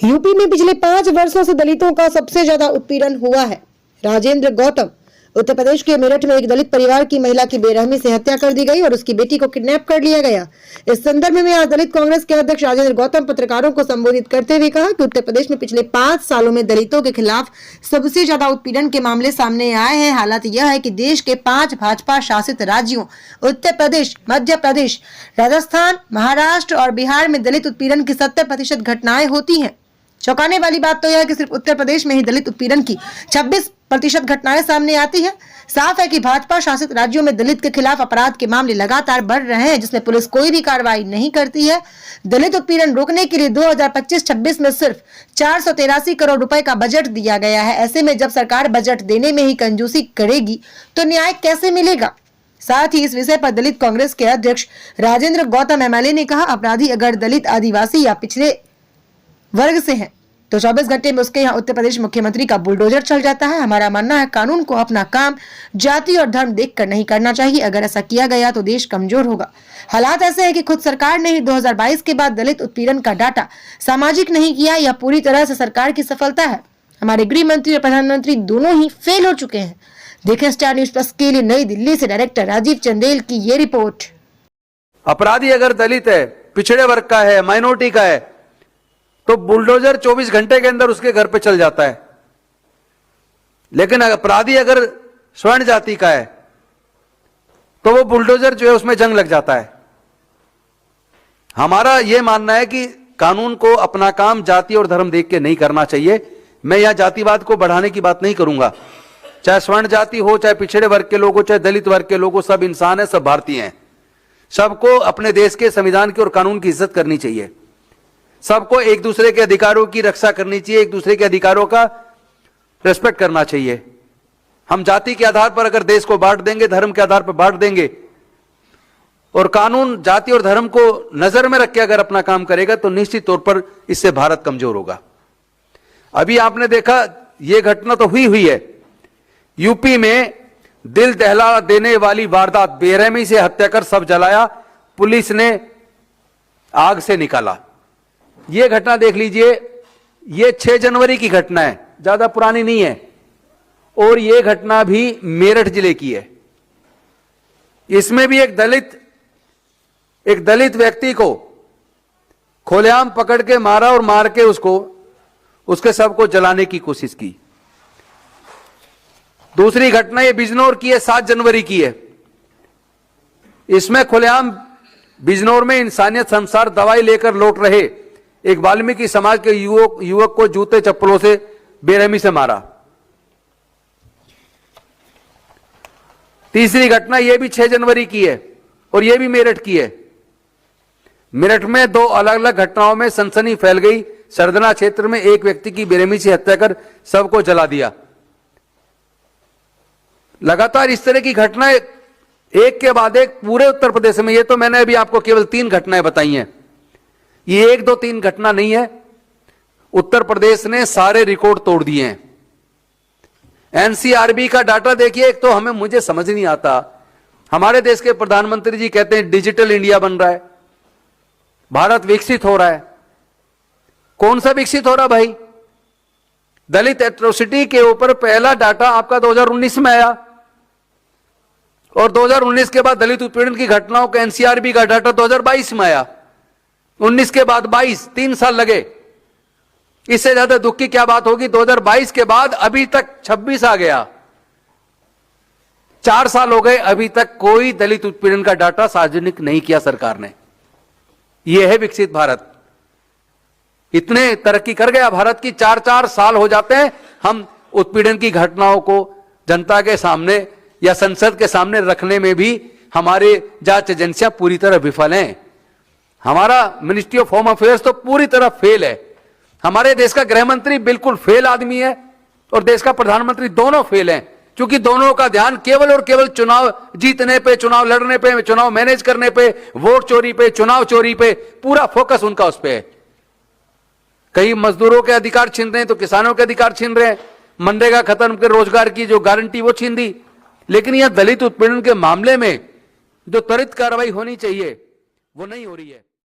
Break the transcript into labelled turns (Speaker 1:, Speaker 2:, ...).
Speaker 1: UP में पिछले 5 वर्षों से दलितों का सबसे ज्यादा उत्पीड़न हुआ है। राजेंद्र गौतम, उत्तर प्रदेश के मेरठ में एक दलित परिवार की महिला की बेरहमी से हत्या कर दी गई और उसकी बेटी को किडनैप कर लिया गया। इस संदर्भ में आज दलित कांग्रेस के अध्यक्ष राजेंद्र गौतम पत्रकारों को संबोधित करते हुए कहा कि उत्तर प्रदेश में पिछले 5 सालों में दलितों के खिलाफ सबसे ज्यादा उत्पीड़न के मामले सामने आए हैं। हालात यह है कि देश के 5 भाजपा शासित राज्यों उत्तर प्रदेश, मध्य प्रदेश, राजस्थान, महाराष्ट्र और बिहार में दलित उत्पीड़न की 70% घटनाएं होती हैं। चौंकाने वाली बात तो यह है कि सिर्फ उत्तर प्रदेश में ही दलित उत्पीड़न की 26% घटनाएं सामने आती है। साफ है कि भाजपा शासित राज्यों में दलित के खिलाफ अपराध के मामले लगातार बढ़ रहे हैं, जिसमें पुलिस कोई भी कार्रवाई नहीं करती है। दलित उत्पीड़न रोकने के लिए 2025-26 में सिर्फ 483 करोड़ रुपए का बजट दिया गया है। ऐसे में जब सरकार बजट देने में ही कंजूसी करेगी तो न्याय कैसे मिलेगा? साथ ही इस विषय पर दलित कांग्रेस के अध्यक्ष राजेंद्र गौतम एमएलए ने कहा, अपराधी अगर दलित, आदिवासी या पिछड़े वर्ग से हैं तो 24 घंटे में उसके यहाँ उत्तर प्रदेश मुख्यमंत्री का बुलडोजर चल जाता है। हमारा मानना है कानून को अपना काम जाति और धर्म देखकर नहीं करना चाहिए। अगर ऐसा किया गया तो देश कमजोर होगा। हालात ऐसे है कि खुद सरकार ने ही 2022 के बाद दलित उत्पीड़न का डाटा सामाजिक नहीं किया। यह पूरी तरह से सरकार की सफलता है। हमारे गृह मंत्री और प्रधानमंत्री दोनों ही फेल हो चुके हैं। देखें स्टार न्यूज प्लस के लिए नई दिल्ली से डायरेक्टर राजीव चंदेल की ये रिपोर्ट।
Speaker 2: अपराधी अगर दलित है, पिछड़े वर्ग का है, माइनॉरिटी का है, तो बुलडोजर 24 घंटे के अंदर उसके घर पे चल जाता है। लेकिन अपराधी अगर स्वर्ण जाति का है तो वो बुलडोजर जो है उसमें जंग लग जाता है। हमारा यह मानना है कि कानून को अपना काम जाति और धर्म देख के नहीं करना चाहिए। मैं यहां जातिवाद को बढ़ाने की बात नहीं करूंगा। चाहे स्वर्ण जाति हो, चाहे पिछड़े वर्ग के लोग हो, चाहे दलित वर्ग के लोग हो, सब इंसान है, सब भारतीय हैं। सबको अपने देश के संविधान की और कानून की इज्जत करनी चाहिए। सबको एक दूसरे के अधिकारों की रक्षा करनी चाहिए, एक दूसरे के अधिकारों का रेस्पेक्ट करना चाहिए। हम जाति के आधार पर अगर देश को बांट देंगे, धर्म के आधार पर बांट देंगे और कानून जाति और धर्म को नजर में रख के अगर अपना काम करेगा तो निश्चित तौर पर इससे भारत कमजोर होगा। अभी आपने देखा यह घटना तो हुई है। यूपी में दिल दहला देने वाली वारदात, बेरहमी से हत्या कर सब जलाया, पुलिस ने आग से निकाला। यह घटना देख लीजिए, यह 6 जनवरी की घटना है, ज्यादा पुरानी नहीं है। और यह घटना भी मेरठ जिले की है। इसमें भी एक दलित व्यक्ति को खुलेआम पकड़ के मारा और मार के उसके शव को जलाने की कोशिश की। दूसरी घटना ये बिजनौर की है, 7 जनवरी की है। इसमें खुलेआम बिजनौर में इंसानियत शमशार दवाई लेकर लौट रहे एक वाल्मीकि समाज के युवक को जूते चप्पलों से बेरहमी से मारा। तीसरी घटना यह भी 6 जनवरी की है और यह भी मेरठ की है। मेरठ में 2 अलग अलग घटनाओं में सनसनी फैल गई। सरदना क्षेत्र में एक व्यक्ति की बेरहमी से हत्या कर शव को जला दिया। लगातार इस तरह की घटनाएं एक के बाद एक पूरे उत्तर प्रदेश में। ये तो मैंने अभी आपको केवल 3 घटनाएं बताई हैं। ये 1, 2, 3 घटना नहीं है। उत्तर प्रदेश ने सारे रिकॉर्ड तोड़ दिए हैं। एनसीआरबी का डाटा देखिए। एक तो मुझे समझ नहीं आता, हमारे देश के प्रधानमंत्री जी कहते हैं डिजिटल इंडिया बन रहा है, भारत विकसित हो रहा है। कौन सा विकसित हो रहा भाई? दलित एट्रोसिटी के ऊपर पहला डाटा आपका 2019 में आया और 2019 के बाद दलित उत्पीड़न की घटनाओं का एनसीआरबी का डाटा 2022 में आया। 19 के बाद 22, 3 साल लगे। इससे ज्यादा दुख की क्या बात होगी? 2022 के बाद अभी तक 26 आ गया, 4 साल हो गए, अभी तक कोई दलित उत्पीड़न का डाटा सार्वजनिक नहीं किया सरकार ने। यह है विकसित भारत। इतने तरक्की कर गया भारत की, 4-4 साल हो जाते हैं हम उत्पीड़न की घटनाओं को जनता के सामने या संसद के सामने रखने में भी हमारे जांच एजेंसियां पूरी तरह विफल हैं। हमारा मिनिस्ट्री ऑफ होम अफेयर्स तो पूरी तरह फेल है। हमारे देश का गृह मंत्री बिल्कुल फेल आदमी है और देश का प्रधानमंत्री दोनों फेल हैं, क्योंकि दोनों का ध्यान केवल और केवल चुनाव जीतने पे, चुनाव लड़ने पे, चुनाव मैनेज करने पे, वोट चोरी पे, चुनाव चोरी पे, पूरा फोकस उनका उस पे है। कई मजदूरों के अधिकार छीन रहे हैं तो किसानों के अधिकार छीन रहे हैं। मनरेगा खत्म कर रोजगार की जो गारंटी वो छीन दी। लेकिन यह दलित उत्पीड़न के मामले में जो त्वरित कार्रवाई होनी चाहिए वो नहीं हो रही है।